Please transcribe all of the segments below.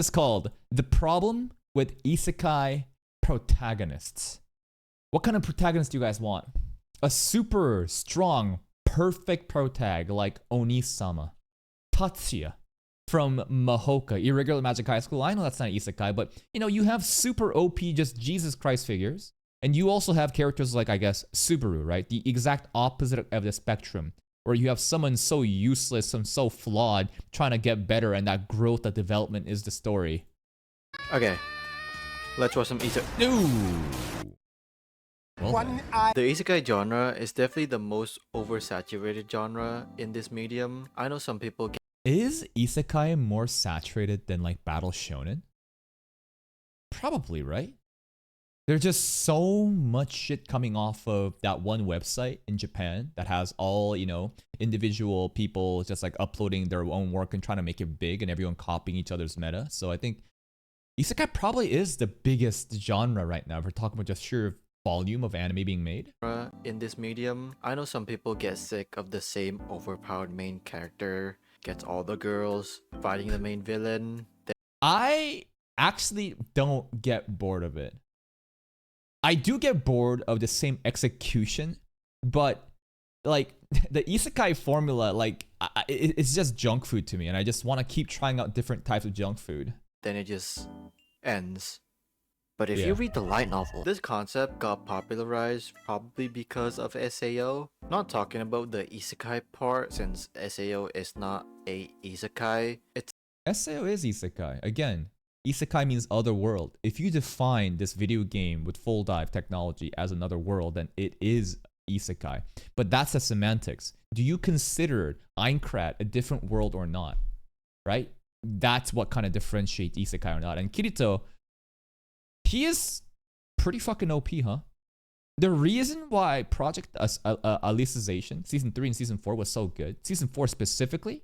It's called The Problem with Isekai Protagonists. What kind of protagonist do you guys want? A super strong, perfect protag like Oni-sama, Tatsuya from Mahoka, Irregular Magic High School. I know that's not Isekai, but you know, you have super OP, just Jesus Christ figures. And you also have characters like, I guess, Subaru, right? The exact opposite of the spectrum, where you have someone so useless and so flawed trying to get better, and that growth, that development is the story. Okay, let's watch some isekai. Ooh. Well, the isekai genre is definitely the most oversaturated genre in this medium. I know some people get... Is isekai more saturated than like battle shonen? Probably, right? There's just so much shit coming off of that one website in Japan that has all, you know, individual people just like uploading their own work and trying to make it big and everyone copying each other's meta. So I think isekai probably is the biggest genre right now if we're talking about just sheer volume of anime being made. In this medium, I know some people get sick of the same overpowered main character, gets all the girls, fighting the main villain. I actually don't get bored of it. I do get bored of the same execution, but like the isekai formula, like it's just junk food to me, and I just want to keep trying out different types of junk food. Then it just ends. But if you read the light novel, this concept got popularized probably because of SAO. Not talking about the isekai part, since SAO is not a isekai. It's SAO is isekai. Again, isekai means other world. If you define this video game with full dive technology as another world, then it is isekai. But that's the semantics. Do you consider Aincrad a different world or not? Right? That's what kind of differentiates isekai or not. And Kirito, he is pretty fucking OP, huh? The reason why Project Alicization, Season 3 and Season 4 was so good, Season 4 specifically,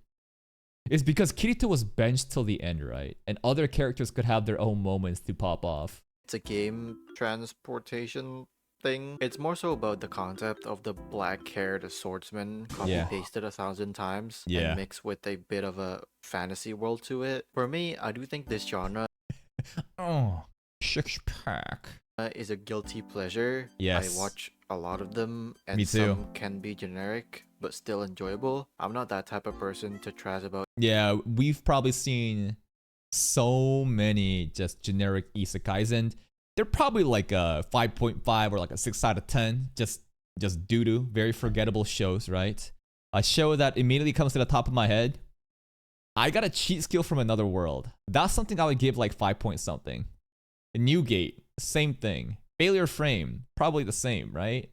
is because Kirito was benched till the end, right? And other characters could have their own moments to pop off. It's a game transportation thing. It's more so about the concept of the black-haired swordsman copy-pasted 1,000 times and mixed with a bit of a fantasy world to it. For me, I do think this genre oh, six-pack is a guilty pleasure. Yes. I watch a lot of them, and Me too. some can be generic but still enjoyable. I'm not that type of person to trash about. Yeah, we've probably seen so many just generic isekais, and they're probably like a 5.5 or like a 6 out of 10. Just doo-doo, very forgettable shows, right? A show that immediately comes to the top of my head, I got a cheat skill from another world. That's something I would give like 5 point something. Newgate, same thing. Failure Frame, probably the same, right?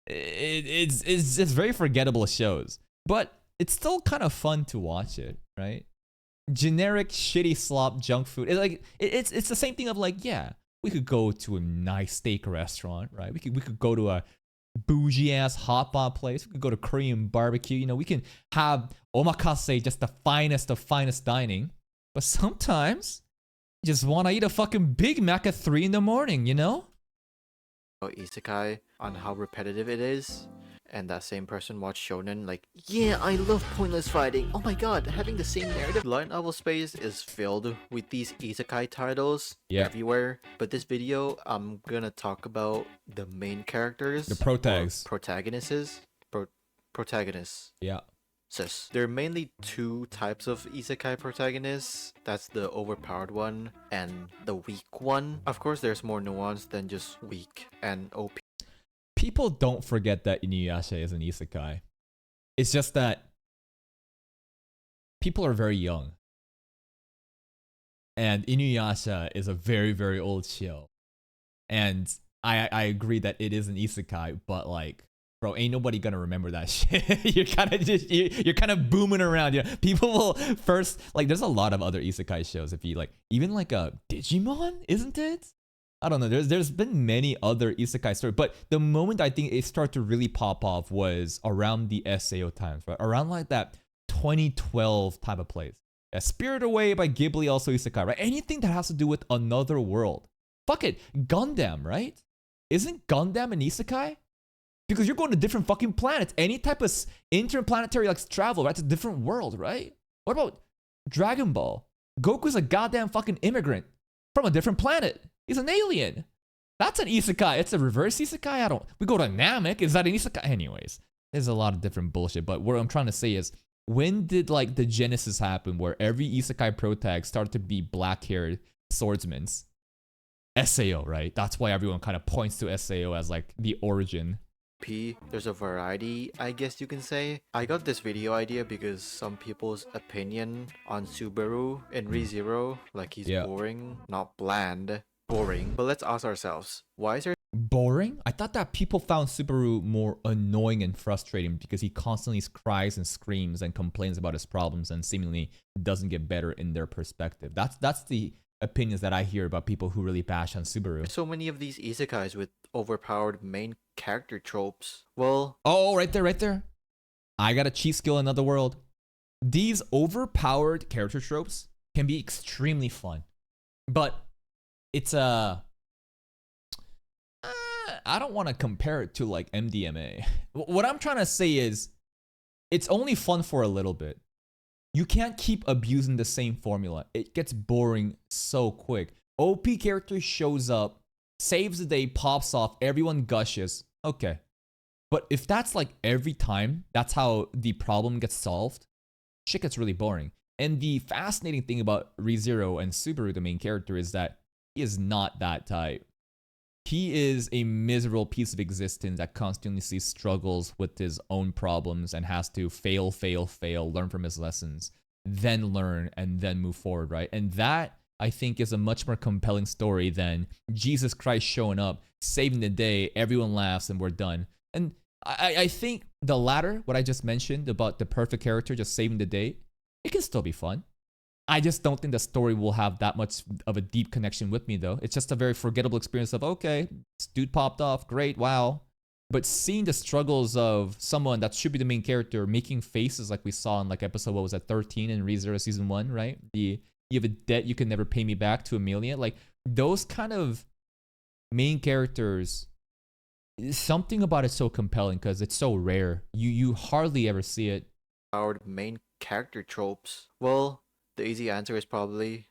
It's just very forgettable shows, but it's still kind of fun to watch it, right? Generic shitty slop junk food. It's the same thing of like, yeah, we could go to a nice steak restaurant, right? We could go to a bougie ass hot pot place. We could go to Korean barbecue. You know, we can have omakase, just the finest of finest dining. But sometimes you just want to eat a fucking Big Mac at 3 in the morning, you know? Isekai on how repetitive it is, and that same person watched shonen like, yeah, I love pointless fighting, oh my god, having the same narrative. Light novel space is filled with these isekai titles everywhere, but this video I'm gonna talk about the main characters, the protagonists. Protagonists. Yeah. There are mainly two types of isekai protagonists. That's the overpowered one and the weak one. Of course, there's more nuance than just weak and OP. People don't forget that Inuyasha is an isekai. It's just that people are very young. And Inuyasha is a very, very old show. And I agree that it is an isekai, but like, bro, ain't nobody gonna remember that shit. you're kind of booming around. You know, people will first, like, there's a lot of other isekai shows. If you like, even like a Digimon, isn't it? I don't know. There's been many other isekai stories, but the moment I think it started to really pop off was around the SAO times, right? Around like that 2012 type of place. Yeah, Spirit Away by Ghibli, also isekai, right? Anything that has to do with another world. Fuck it, Gundam, right? Isn't Gundam an isekai? Because you're going to different fucking planets. Any type of interplanetary like travel, right? It's a different world, right? What about Dragon Ball? Goku's a goddamn fucking immigrant from a different planet. He's an alien. That's an isekai. It's a reverse isekai. We go to Namek. Is that an isekai? Anyways, there's a lot of different bullshit. But what I'm trying to say is, when did like the genesis happen where every isekai protag started to be black-haired swordsmen? SAO, right? That's why everyone kind of points to SAO as like the origin. There's a variety, I guess you can say. I got this video idea because some people's opinion on Subaru in ReZero, like he's boring, not bland, boring. But let's ask ourselves, why is there boring? I thought that people found Subaru more annoying and frustrating because he constantly cries and screams and complains about his problems and seemingly doesn't get better in their perspective. That's the opinions that I hear about people who really bash on Subaru. so many of these isekais with overpowered main character tropes? Well, oh, right there. I got a cheat skill in another world. These overpowered character tropes can be extremely fun, but it's I don't want to compare it to like MDMA. What I'm trying to say is, it's only fun for a little bit. You can't keep abusing the same formula. It gets boring so quick. OP character shows up, saves the day, pops off, everyone gushes. Okay. But if that's like every time, that's how the problem gets solved, shit gets really boring. And the fascinating thing about ReZero and Subaru, the main character, is that he is not that type. He is a miserable piece of existence that constantly struggles with his own problems and has to fail, learn from his lessons, then learn, and then move forward, right? And that, I think, is a much more compelling story than Jesus Christ showing up, saving the day, everyone laughs, and we're done. And I think the latter, what I just mentioned about the perfect character just saving the day, it can still be fun. I just don't think the story will have that much of a deep connection with me, though. It's just a very forgettable experience of, okay, this dude popped off, great, wow. But seeing the struggles of someone that should be the main character making faces like we saw in like episode, what was that, 13 in ReZero season 1, right? You have a debt you can never pay me back to Amelia. Like, those kind of main characters, something about it so compelling because it's so rare. You hardly ever see it. Our main character tropes? Well, the easy answer is probably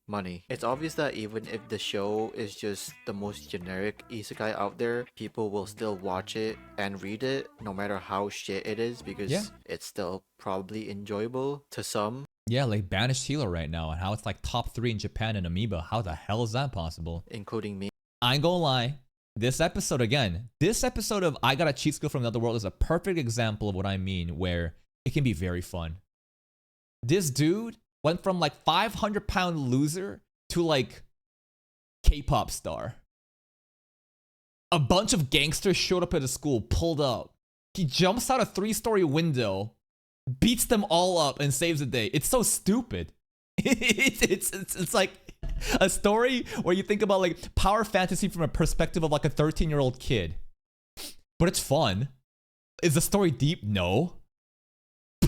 money. It's obvious that even if the show is just the most generic isekai out there, people will still watch it and read it no matter how shit it is because it's still probably enjoyable to some. Yeah, like Banished Healer right now and how it's like top 3 in Japan and Amoeba. How the hell is that possible? Including me. I ain't gonna lie. This episode of I Got a Cheat Skill from Another World is a perfect example of what I mean, where it can be very fun. This dude went from like 500-pound loser to like K-pop star. A bunch of gangsters showed up at his school, pulled up. He jumps out a 3-story window, beats them all up, and saves the day. It's so stupid. It's like a story where you think about like power fantasy from a perspective of like a 13-year-old kid. But it's fun. Is the story deep? No.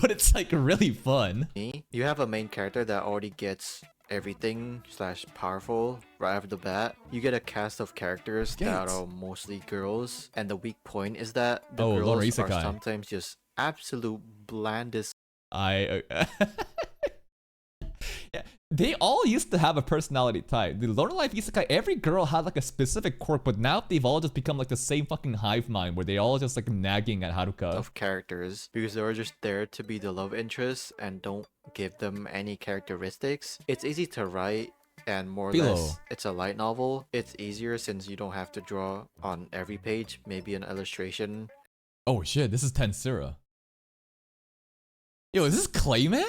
But it's like really fun. You have a main character that already gets everything / powerful right off the bat. You get a cast of characters that are mostly girls, and the weak point is that the girls are sometimes just absolute blandest. Yeah, they all used to have a personality type. The Loner Life Isekai, every girl had like a specific quirk, but now they've all just become like the same fucking hive mind where they all just like nagging at Haruka. Of characters, because they're just there to be the love interest and don't give them any characteristics. It's easy to write, and more or less it's a light novel. It's easier since you don't have to draw on every page, maybe an illustration. Oh shit, this is Tensura. Yo, is this Clayman?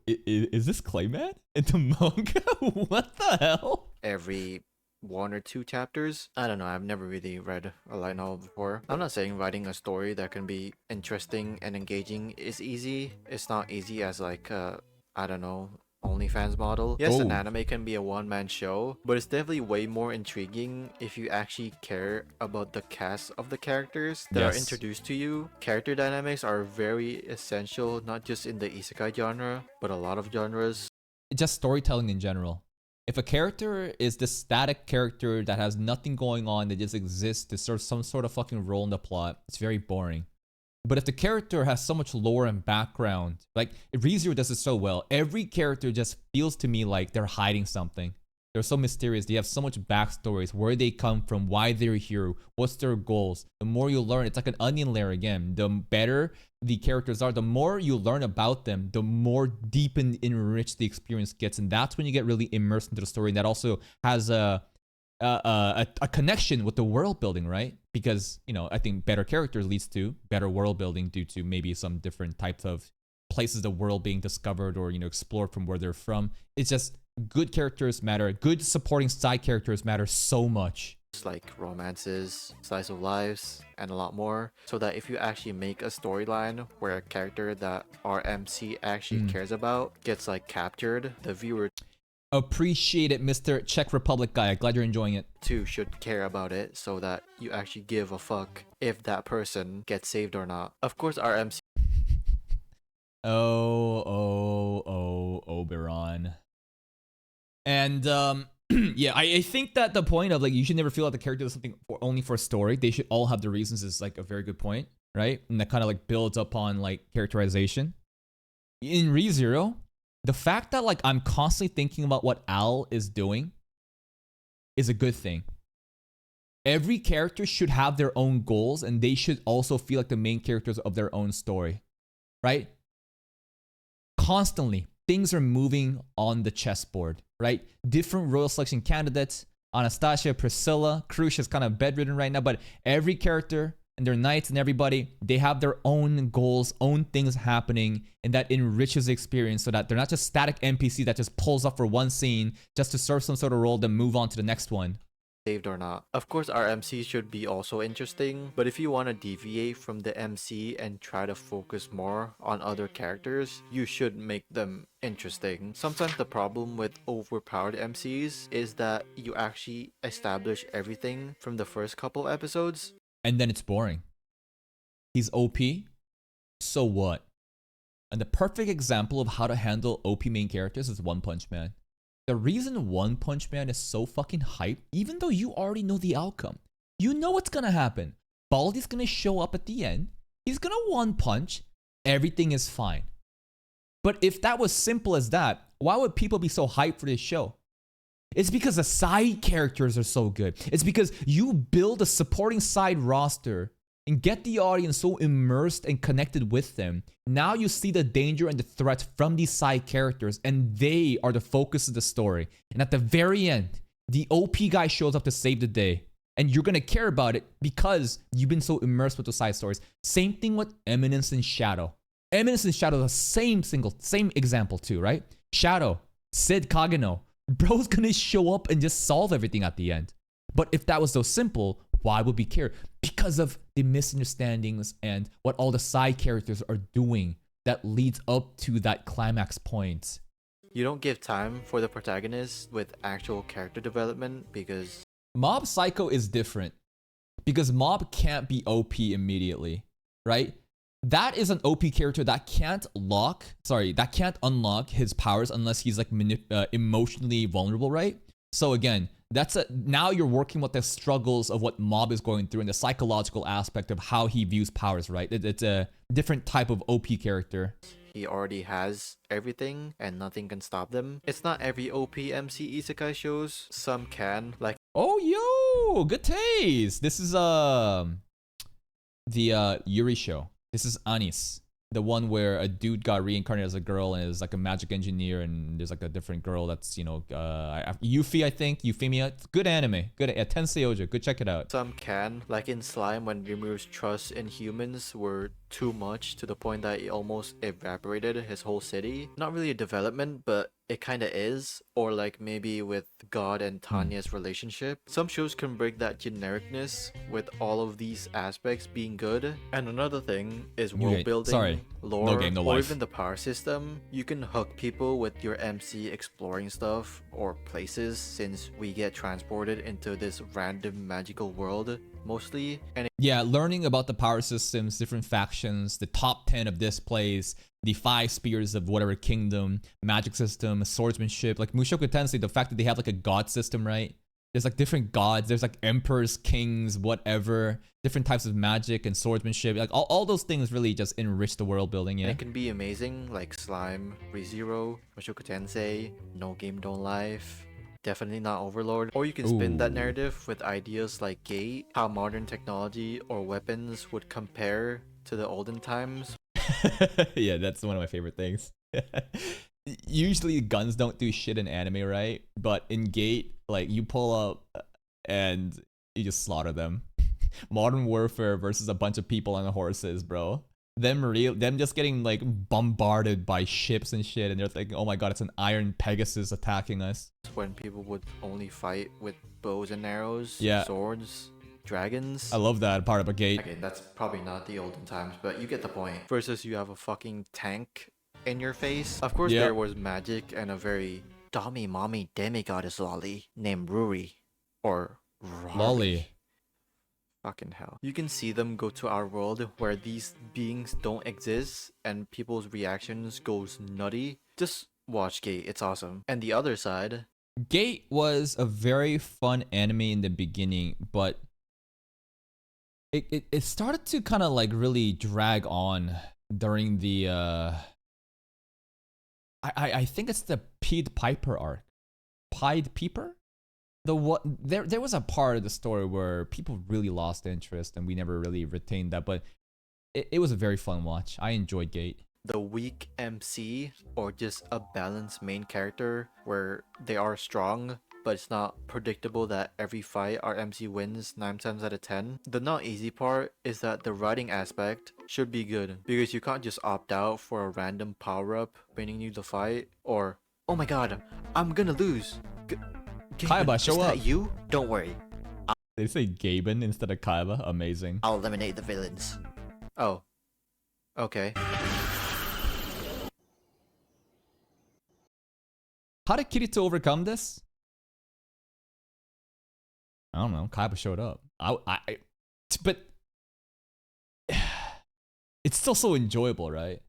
Is this Clayman in the manga? What the hell? Every 1 or 2 chapters. I don't know, I've never really read a light novel before. I'm not saying writing a story that can be interesting and engaging is easy. It's not easy as like I don't know, OnlyFans model. Yes, an anime can be a one-man show, but it's definitely way more intriguing if you actually care about the cast of the characters that are introduced to you. Character dynamics are very essential, not just in the isekai genre, but a lot of genres. Just storytelling in general. If a character is this static character that has nothing going on, that just exists to serve some sort of fucking role in the plot, it's very boring. But if the character has so much lore and background, like ReZero does it so well, every character just feels to me like they're hiding something. They're so mysterious. They have so much backstories, where they come from, why they're here, what's their goals. The more you learn, it's like an onion layer again. The better the characters are, the more you learn about them, the more deep and enriched the experience gets. And that's when you get really immersed into the story. And that also has a connection with the world building, right? Because, you know, I think better characters leads to better world building due to maybe some different types of places the world being discovered or, you know, explored from where they're from. It's just good characters matter. Good supporting side characters matter so much. Like romances, slice of lives, and a lot more, so that if you actually make a storyline where a character that our MC actually cares about gets like captured, the viewer Appreciate it, Mr. Czech Republic guy. Glad you're enjoying it. too should care about it, so that you actually give a fuck if that person gets saved or not. Of course, our MC Oberon. And yeah, I think that the point of like you should never feel like the character does something only for a story. They should all have the reasons is like a very good point, right? And that kind of like builds upon like characterization. In ReZero, the fact that like I'm constantly thinking about what Al is doing is a good thing. Every character should have their own goals, and they should also feel like the main characters of their own story, right? Constantly, things are moving on the chessboard, right? Different royal selection candidates, Anastasia, Priscilla, Krush is kind of bedridden right now, but every character and their knights and everybody, they have their own goals, own things happening, and that enriches the experience so that they're not just static NPC that just pulls up for one scene just to serve some sort of role, then move on to the next one. saved or not. Of course, our MC should be also interesting, but if you want to deviate from the MC and try to focus more on other characters, you should make them interesting. Sometimes the problem with overpowered MCs is that you actually establish everything from the first couple episodes, and then it's boring. He's OP, so what? And the perfect example of how to handle OP main characters is One Punch Man. The reason One Punch Man is so fucking hyped, even though you already know the outcome, you know what's gonna happen. Baldy's gonna show up at the end, he's gonna one punch, everything is fine. But if that was simple as that, why would people be so hyped for this show? It's because the side characters are so good. It's because you build a supporting side roster and get the audience so immersed and connected with them. Now you see the danger and the threat from these side characters, and they are the focus of the story. And at the very end, the OP guy shows up to save the day, and you're gonna care about it because you've been so immersed with the side stories. Same thing with Eminence and Shadow. Eminence and Shadow, the same example too, right? Shadow, Sid Kageno, bro's gonna show up and just solve everything at the end. But if that was so simple, why would we care? Because of the misunderstandings and what all the side characters are doing that leads up to that climax point. you don't give time for the protagonists with actual character development because Mob Psycho is different because Mob can't be OP immediately, right? That is an OP character that can't unlock his powers unless he's like emotionally vulnerable, right? So again, now you're working with the struggles of what Mob is going through and the psychological aspect of how he views powers, right? It's a different type of OP character. he already has everything and nothing can stop them. It's not every OP MC Isekai shows. Some can, like Oh, yo, good taste. This is the Yuri show. This is Anis, the one where a dude got reincarnated as a girl and is like a magic engineer, and there's like a different girl that's, you know, Yuffie, I think, Euphemia. It's good anime. Good, Tensei Oja. Good, check it out. some can, like in Slime when Rimuru's trust in humans were too much to the point that it almost evaporated his whole city. Not really a development, but it kinda is. Or like maybe with God and Tanya's relationship. Some shows can break that genericness with all of these aspects being good. And another thing is world building, lore, No game, no or life. even the power system. You can hook people with your MC exploring stuff or places, since we get transported into this random magical world mostly, and Yeah, learning about the power systems, different factions, the top 10 of this place, the 5 spears of whatever kingdom, magic system, swordsmanship, like Mushoku Tensei, the fact that they have like a god system, right? There's like different gods. There's like emperors, kings, whatever. Different types of magic and swordsmanship. Like all those things really just enrich the world building. And Yeah. it can be amazing, like Slime, ReZero, Mushoku Tensei, No Game Don't Life, definitely not Overlord. Or you can spin that Ooh. narrative with ideas like Gate, how modern technology or weapons would compare to the olden times. Yeah, that's one of my favorite things. Usually guns don't do shit in anime, right? But in Gate, like you pull up and you just slaughter them. Modern Warfare versus a bunch of people on horses, bro. Them just getting like bombarded by ships and shit, and they're thinking, oh my god, it's an iron Pegasus attacking us. When people would only fight with bows and arrows, Yeah. swords, dragons. I love that part of a Gate. Okay, that's probably not the olden times, but you get the point. Versus you have a fucking tank in your face. Of course, Yeah. there was magic and a very dummy mommy demigoddess lolly named Ruri. Or Rari. Lolly. Fucking hell. You can see them go to our world where these beings don't exist and people's reactions goes nutty. Just watch Gate, it's awesome. And the other side, Gate was a very fun anime in the beginning, but it started to kind of like really drag on during the I think it's the Pied Piper arc. Pied Piper? There was a part of the story where people really lost interest and we never really retained that, but it was a very fun watch. I enjoyed Gate. the weak MC or just a balanced main character where they are strong, but it's not predictable that every fight our MC wins 9 times out of 10. The not easy part is that the writing aspect should be good because you can't just opt out for a random power-up winning you the fight or, oh my god, I'm gonna lose. Kaiba, show is up. that you? Don't worry. They say Gaben instead of Kaiba. Amazing. I'll eliminate the villains. Oh. Okay. How did Kirito overcome this? I don't know. Kaiba showed up. But it's still so enjoyable, right?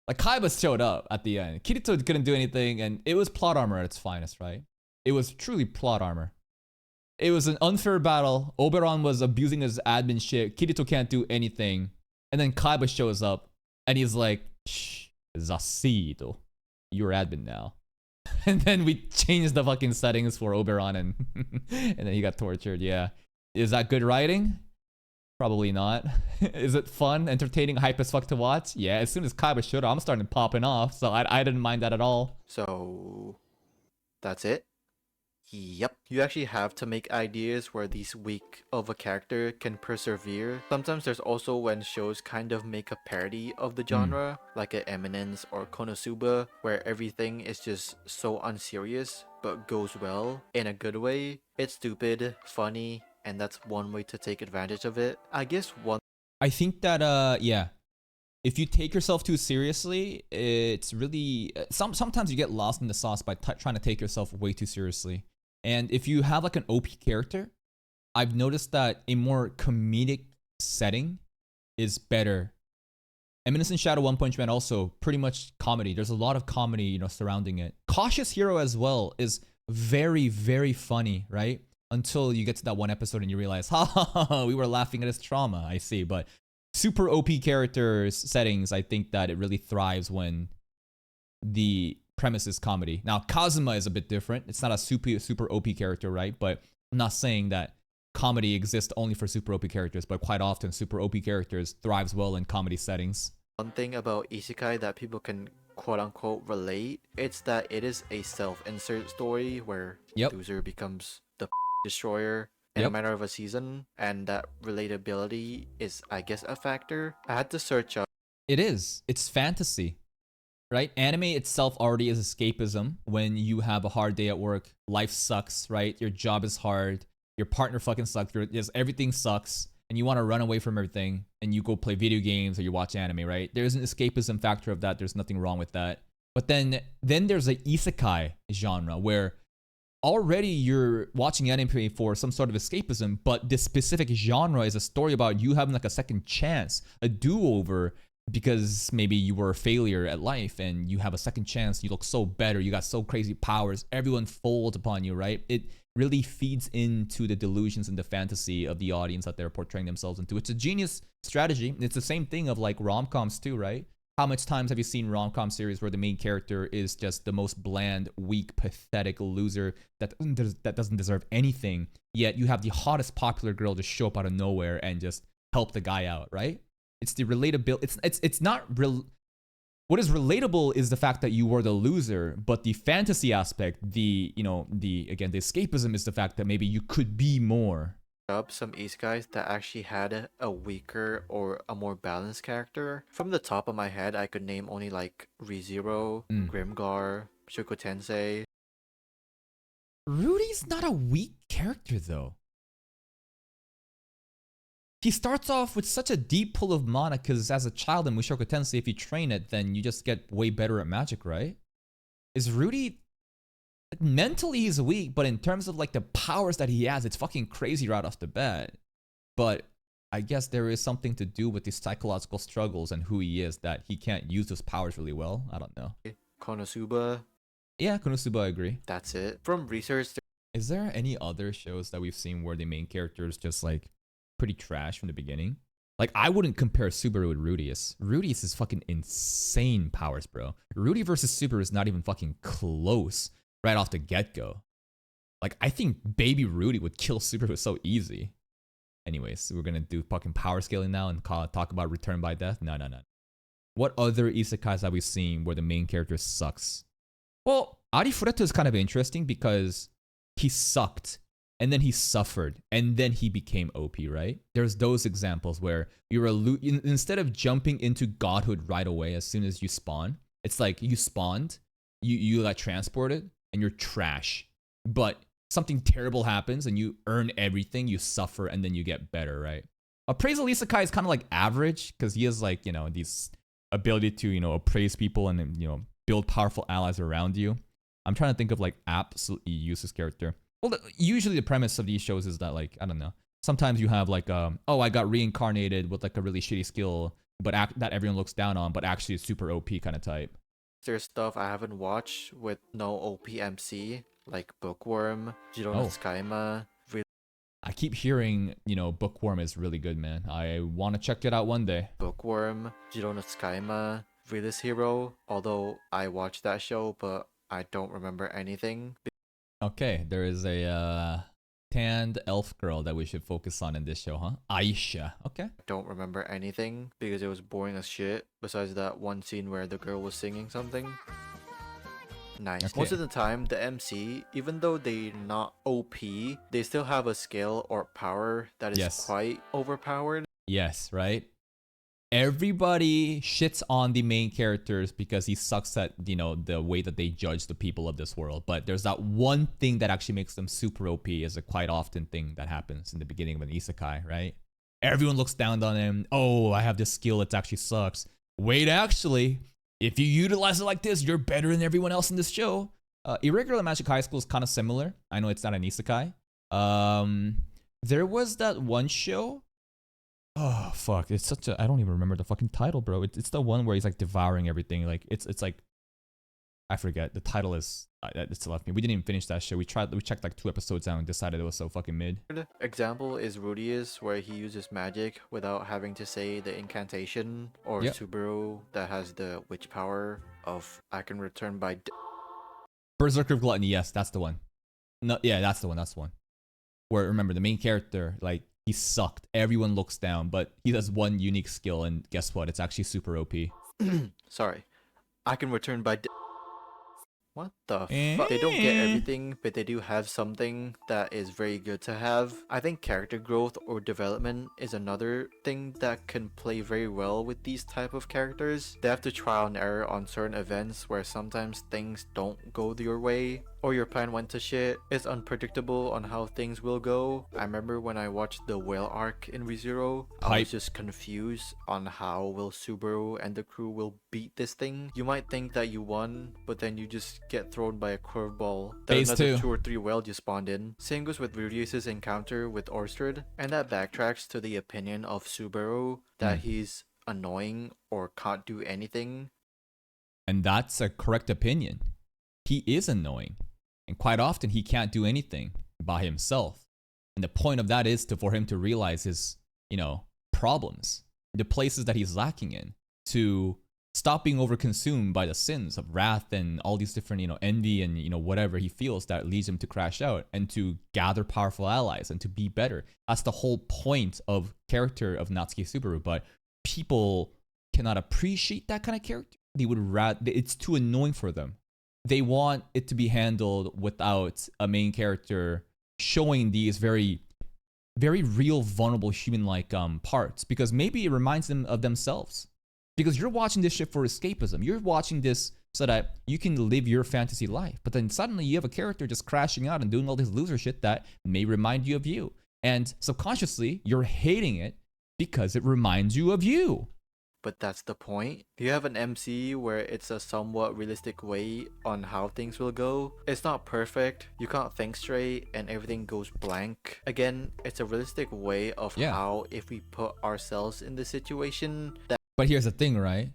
Like Kaiba showed up at the end. Kirito couldn't do anything, and it was plot armor at its finest, right? It was truly plot armor. It was an unfair battle. Oberon was abusing his admin shit. Kirito can't do anything, and then Kaiba shows up, and he's like, "Shh, Zacido, you're admin now." And then we changed the fucking settings for Oberon, and and then he got tortured. Yeah, is that good writing? Probably not. Is it fun, entertaining, hype as fuck to watch? Yeah, as soon as Kaiba showed up, I'm starting popping off, so I didn't mind that at all. So, that's it? Yep. You actually have to make ideas where these weak of a character can persevere. Sometimes there's also when shows kind of make a parody of the genre, like a Eminence or Konosuba, where everything is just so unserious, but goes well in a good way. It's stupid, funny, and that's one way to take advantage of it. I guess one I think that yeah, if you take yourself too seriously, it's really sometimes you get lost in the sauce by trying to take yourself way too seriously. And if you have like an OP character, I've noticed that a more comedic setting is better. Eminence and Shadow One Punch Man also pretty much comedy. There's a lot of comedy, you know, surrounding it. Cautious Hero as well is very, very funny, right? Until you get to that one episode and you realize, ha ha ha, we were laughing at his trauma. I see. But super OP characters settings, I think that it really thrives when the premise is comedy. Now, Kazuma is a bit different. It's not a super OP character, right? But I'm not saying that comedy exists only for super OP characters, but quite often super OP characters thrives well in comedy settings. One thing about Isekai that people can quote-unquote relate, it's that it is a self-insert story where loser becomes the destroyer in a matter of a season, and that relatability is, I guess, a factor. I had to search up. It is. It's fantasy, right? Anime itself already is escapism. When you have a hard day at work, life sucks, right? Your job is hard, your partner fucking sucks, just everything sucks, and you want to run away from everything, and you go play video games or you watch anime, right? There's an escapism factor of that. There's nothing wrong with that. But then there's a isekai genre where already you're watching anime for some sort of escapism, but this specific genre is a story about you having like a second chance, a do-over, because maybe you were a failure at life and you have a second chance, you look so better, you got so crazy powers, everyone folds upon you, right? It really feeds into the delusions and the fantasy of the audience that they're portraying themselves into. It's a genius strategy. It's the same thing of like rom-coms too, right? How much times have you seen rom-com series where the main character is just the most bland, weak, pathetic loser that doesn't deserve anything, yet you have the hottest popular girl just show up out of nowhere and just help the guy out, right? It's the relatability. It's not real. What is relatable is the fact that you were the loser, but the fantasy aspect, the escapism is the fact that maybe you could be more. Up some isekais that actually had a weaker or a more balanced character. From the top of my head, I could name only like ReZero, Grimgar, Shuko Tensei. Rudy's not a weak character though. He starts off with such a deep pool of mana because as a child in Mushoku Tensei, if you train it, then you just get way better at magic, right? Is Rudy... mentally he's weak, but in terms of like the powers that he has, it's fucking crazy right off the bat. But I guess there is something to do with his psychological struggles and who he is that he can't use those powers really well. I don't know. Konosuba. Yeah, Konosuba, I agree. That's it. From research... Is there any other shows that we've seen where the main character is just like pretty trash from the beginning? Like, I wouldn't compare Subaru with Rudius. Rudius is fucking insane powers, bro. Rudy versus Subaru is not even fucking close right off the get-go. Like, I think baby Rudy would kill Subaru so easy. Anyways, we're gonna do fucking power scaling now and talk about Return by Death? No. What other isekais have we seen where the main character sucks? Well, Arifureta is kind of interesting because he sucked, and then he suffered, and then he became OP, right? There's those examples where instead of jumping into godhood right away as soon as you spawn, it's like you spawned, you got transported, and you're trash. But something terrible happens, and you earn everything, you suffer, and then you get better, right? Appraisal Isekai is kind of like average, because he has like, these ability to, appraise people and, build powerful allies around you. I'm trying to think of like absolutely useless character. Well, usually the premise of these shows is that like, I don't know. Sometimes you have like, oh, I got reincarnated with like a really shitty skill, but that everyone looks down on, but actually it's super OP kind of type. There's stuff I haven't watched with no OPMC, like Bookworm, Jiro no Tsukaima. I keep hearing, Bookworm is really good, man. I want to check it out one day. Bookworm, Jiro no Tsukaima, Realist Hero, although I watched that show, but I don't remember anything. Okay, there is a tanned elf girl that we should focus on in this show, huh? Aisha. Okay. Don't remember anything because it was boring as shit. Besides that one scene where the girl was singing something. Nice. Okay. Most of the time, the MC, even though they're not OP, they still have a skill or power that is quite overpowered. Yes, right? Everybody shits on the main characters because he sucks at, the way that they judge the people of this world. But there's that one thing that actually makes them super OP is a quite often thing that happens in the beginning of an isekai, right? Everyone looks down on him. Oh, I have this skill. It actually sucks. Wait, actually, if you utilize it like this, you're better than everyone else in this show. Irregular Magic High School is kind of similar. I know it's not an isekai. There was that one show. Oh fuck! It's such a I don't even remember the fucking title, bro. It's the one where he's like devouring everything. Like it's like I forget the title is. It's left me. We didn't even finish that show. We checked like 2 episodes out and decided it was so fucking mid. Example is Rudius, where he uses magic without having to say the incantation, or Subaru that has the witch power of I can return by. Berserker of Gluttony. Yes, that's the one. No, yeah, that's the one. That's the one. Where remember the main character like. He sucked. Everyone looks down, but he has one unique skill, and guess what? It's actually super OP. Sorry. I can return by... What the fuck? They don't get everything, but they do have something that is very good to have. I think character growth or development is another thing that can play very well with these type of characters. They have to trial and error on certain events where sometimes things don't go your way, or your plan went to shit. It's unpredictable on how things will go. I remember when I watched the whale arc in ReZero, I was just confused on how will Subaru and the crew will beat this thing. You might think that you won, but then you just get thrown by a curveball that another 2 or 3 whales you spawned in. Same goes with Rudius' encounter with Orstrad, and that backtracks to the opinion of Subaru that he's annoying or can't do anything. And that's a correct opinion. He is annoying. And quite often he can't do anything by himself. And the point of that is for him to realize his, problems, the places that he's lacking in, to stop being overconsumed by the sins of wrath and all these different, envy and, whatever he feels that leads him to crash out, and to gather powerful allies and to be better. That's the whole point of character of Natsuki Subaru, but people cannot appreciate that kind of character. They would rather, it's too annoying for them. They want it to be handled without a main character showing these very, very real, vulnerable, human-like parts, because maybe it reminds them of themselves. Because you're watching this shit for escapism. You're watching this so that you can live your fantasy life. But then suddenly you have a character just crashing out and doing all this loser shit that may remind you of you. And subconsciously, you're hating it because it reminds you of you. But that's the point. You have an MC where it's a somewhat realistic way on how things will go. It's not perfect, you can't think straight, and everything goes blank. Again, it's a realistic way of how, if we put ourselves in the situation that. But here's the thing, right?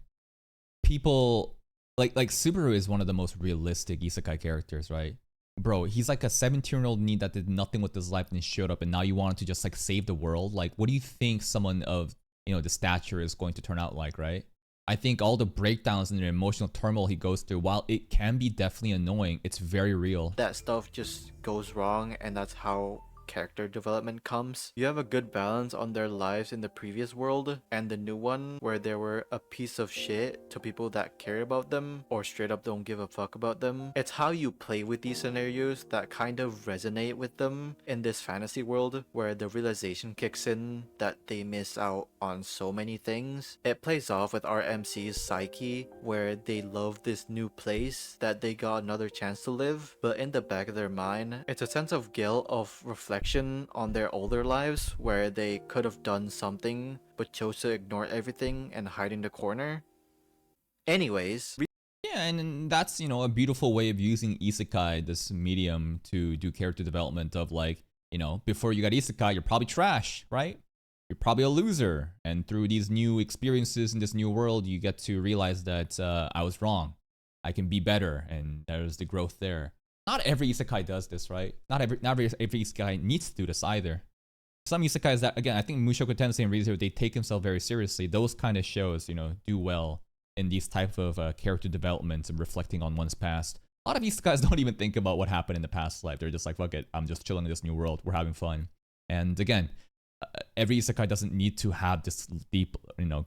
People like Subaru is one of the most realistic isekai characters, right? Bro, he's like a 17-year-old need that did nothing with his life and then showed up, and now you want him to just like save the world. Like, what do you think someone of the stature is going to turn out like, right? I think all the breakdowns and the emotional turmoil he goes through, while it can be definitely annoying, it's very real. That stuff just goes wrong, and that's how character development comes. You have a good balance on their lives in the previous world and the new one, where they were a piece of shit to people that care about them or straight up don't give a fuck about them. It's how you play with these scenarios that kind of resonate with them in this fantasy world, where the realization kicks in that they miss out on so many things. It plays off with our MC's psyche, where they love this new place that they got another chance to live, but in the back of their mind, it's a sense of guilt, of reflection on their older lives, where they could have done something but chose to ignore everything and hide in the corner. Anyways, yeah, and that's a beautiful way of using isekai, this medium, to do character development of like, before you got isekai, you're probably trash, right? You're probably a loser, and through these new experiences in this new world, you get to realize that I was wrong, I can be better, and there's the growth there. Not every isekai does this, right? Not every isekai needs to do this either. Some isekais that, again, I think Mushoku Tensei and ReZero, they take themselves very seriously. Those kind of shows, do well in these type of character developments and reflecting on one's past. A lot of isekais don't even think about what happened in the past life. They're just like, fuck it, I'm just chilling in this new world. We're having fun. And again, every isekai doesn't need to have this deep,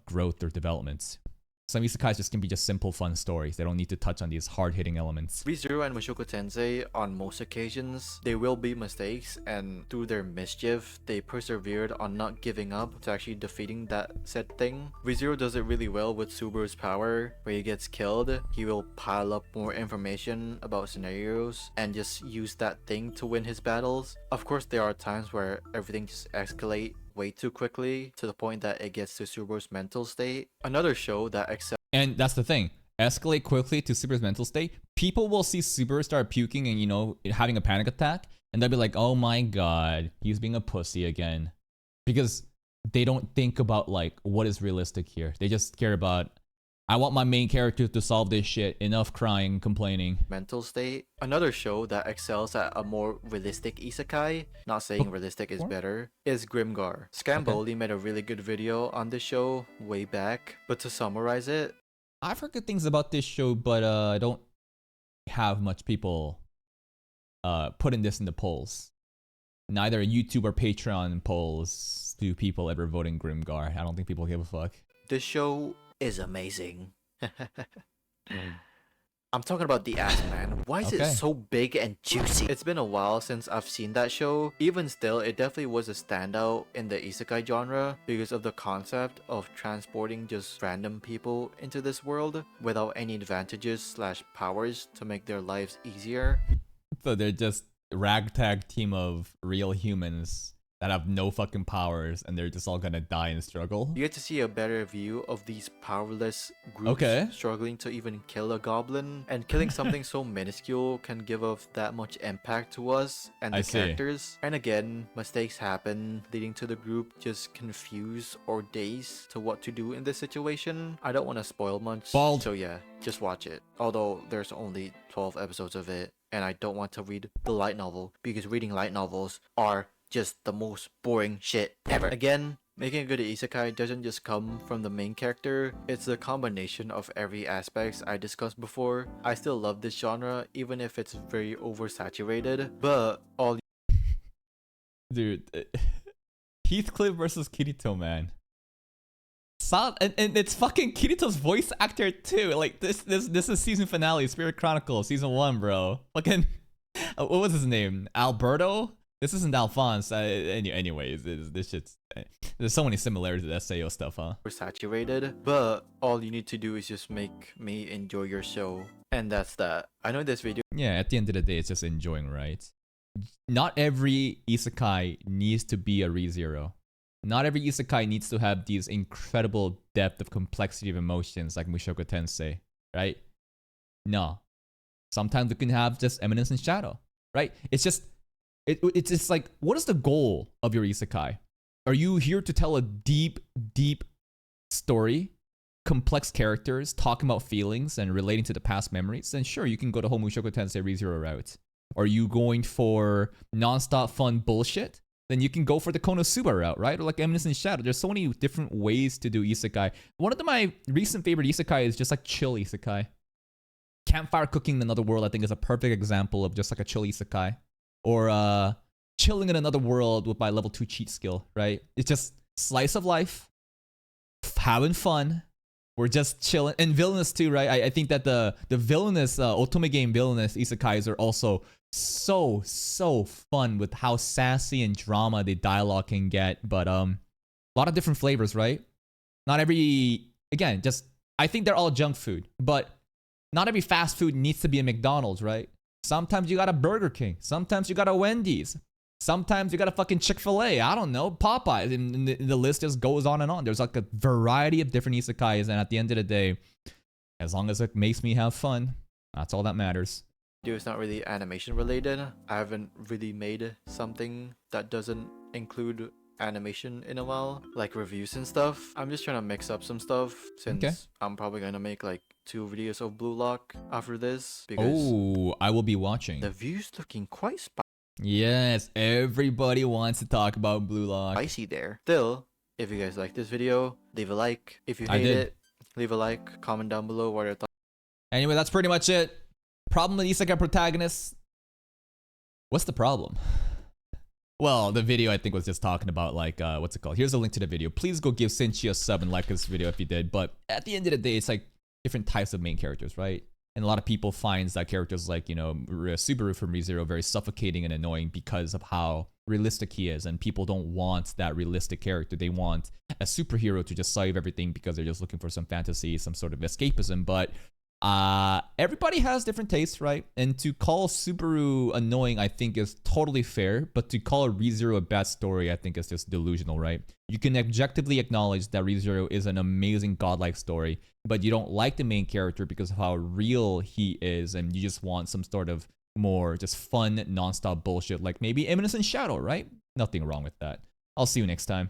growth or developments. Some isekais just can be just simple, fun stories. They don't need to touch on these hard-hitting elements. ReZero and Mushoku Tensei, on most occasions, they will be mistakes, and through their mischief, they persevered on not giving up to actually defeating that said thing. ReZero does it really well with Subaru's power, where he gets killed, he will pile up more information about scenarios and just use that thing to win his battles. Of course, there are times where everything just escalates way too quickly to the point that it gets to Subaru's mental state. Another show that excels. And that's the thing. Escalate quickly to Subaru's mental state. People will see Subaru start puking and, having a panic attack. And they'll be like, oh my god, he's being a pussy again. Because they don't think about, like, what is realistic here. They just care about, I want my main character to solve this shit. Enough crying and complaining. Mental state. Another show that excels at a more realistic isekai, not saying realistic is better, is Grimgar. Scamboli made a really good video on this show way back, but to summarize it, I've heard good things about this show, but I don't have much people putting this in the polls. Neither YouTube or Patreon polls do people ever vote in Grimgar. I don't think people give a fuck. This show is amazing. I'm talking about the ass, man. Why is it so big and juicy? It's been a while since I've seen that show. Even still, it definitely was a standout in the isekai genre because of the concept of transporting just random people into this world without any advantages / powers to make their lives easier. So they're just ragtag team of real humans that have no fucking powers and they're just all gonna die and struggle. You get to see a better view of these powerless groups Okay. struggling to even kill a goblin, and killing something so minuscule can give off that much impact to us and the I see. characters. And again, mistakes happen, leading to the group just confused or dazed to what to do in this situation. I don't want to spoil much, Bald. so yeah, just watch it. Although there's only 12 episodes of it, and I don't want to read the light novel because reading light novels are just the most boring shit ever. Again, making a good isekai doesn't just come from the main character, it's the combination of every aspects I discussed before. I still love this genre, even if it's very oversaturated, but all Dude, Heathcliff versus Kirito, man. And it's fucking Kirito's voice actor too. Like this is season finale, Spirit Chronicles, season 1, bro. Fucking, what was his name? Alberto? This isn't Alphonse. Anyways, this shit's... There's so many similarities to SAO stuff, huh? oversaturated, but all you need to do is just make me enjoy your show. And that's that. I know this video Yeah, at the end of the day, it's just enjoying, right? Not every isekai needs to be a ReZero. Not every isekai needs to have these incredible depth of complexity of emotions like Mushoku Tensei, right? No. Sometimes we can have just Eminence and Shadow, right? It's just... It's just like, what is the goal of your isekai? Are you here to tell a deep story, complex characters, talking about feelings and relating to the past memories? Then sure, you can go the whole Mushoku Tensei ReZero route. Are you going for non-stop fun bullshit? Then you can go for the Konosuba route, right? Or like Eminence and Shadow. There's so many different ways to do isekai. One of my recent favorite isekai is just like chill isekai. Campfire Cooking in Another World, I think, is a perfect example of just like a chill isekai. Or chilling in another world with my level 2 cheat skill, right? It's just slice of life, having fun. We're just chilling. And villainous too, right? I think that the villainous, Otome game villainous isekais are also so fun with how sassy and drama the dialogue can get. But a lot of different flavors, right? Not every... Again, just... I think they're all junk food. But not every fast food needs to be a McDonald's, right? Sometimes you got a Burger King. Sometimes you got a Wendy's. Sometimes you got a fucking Chick-fil-A. I don't know. Popeyes. And the list just goes on and on. There's like a variety of different isekais. And at the end of the day, as long as it makes me have fun, that's all that matters. is not really animation related. I haven't really made something that doesn't include animation in a while, like reviews and stuff. I'm just trying to mix up some stuff since I'm probably gonna make like 2 videos of Blue Lock after this because Oh, I will be watching. the view's looking quite Yes, everybody wants to talk about Blue Lock. spicy there. Still, if you guys like this video, leave a like. If you I hate did. it, leave a like. Comment down below what your thoughts. Anyway, that's pretty much it. Problem with Isekai protagonists. What's the problem? Well, the video I think was just talking about like, what's it called? Here's a link to the video. Please go give SinChi a sub and like this video if you did. But at the end of the day, it's like different types of main characters, right? And a lot of people finds that characters like, you know, Subaru from ReZero very suffocating and annoying because of how realistic he is. And people don't want that realistic character. They want a superhero to just save everything because they're just looking for some fantasy, some sort of escapism. But everybody has different tastes, right? And to call Subaru annoying, I think is totally fair. But to call ReZero a bad story, I think is just delusional, right? You can objectively acknowledge that ReZero is an amazing godlike story, but you don't like the main character because of how real he is, and you just want some sort of more just fun, non-stop bullshit, like maybe Eminence and Shadow, right? Nothing wrong with that. I'll see you next time.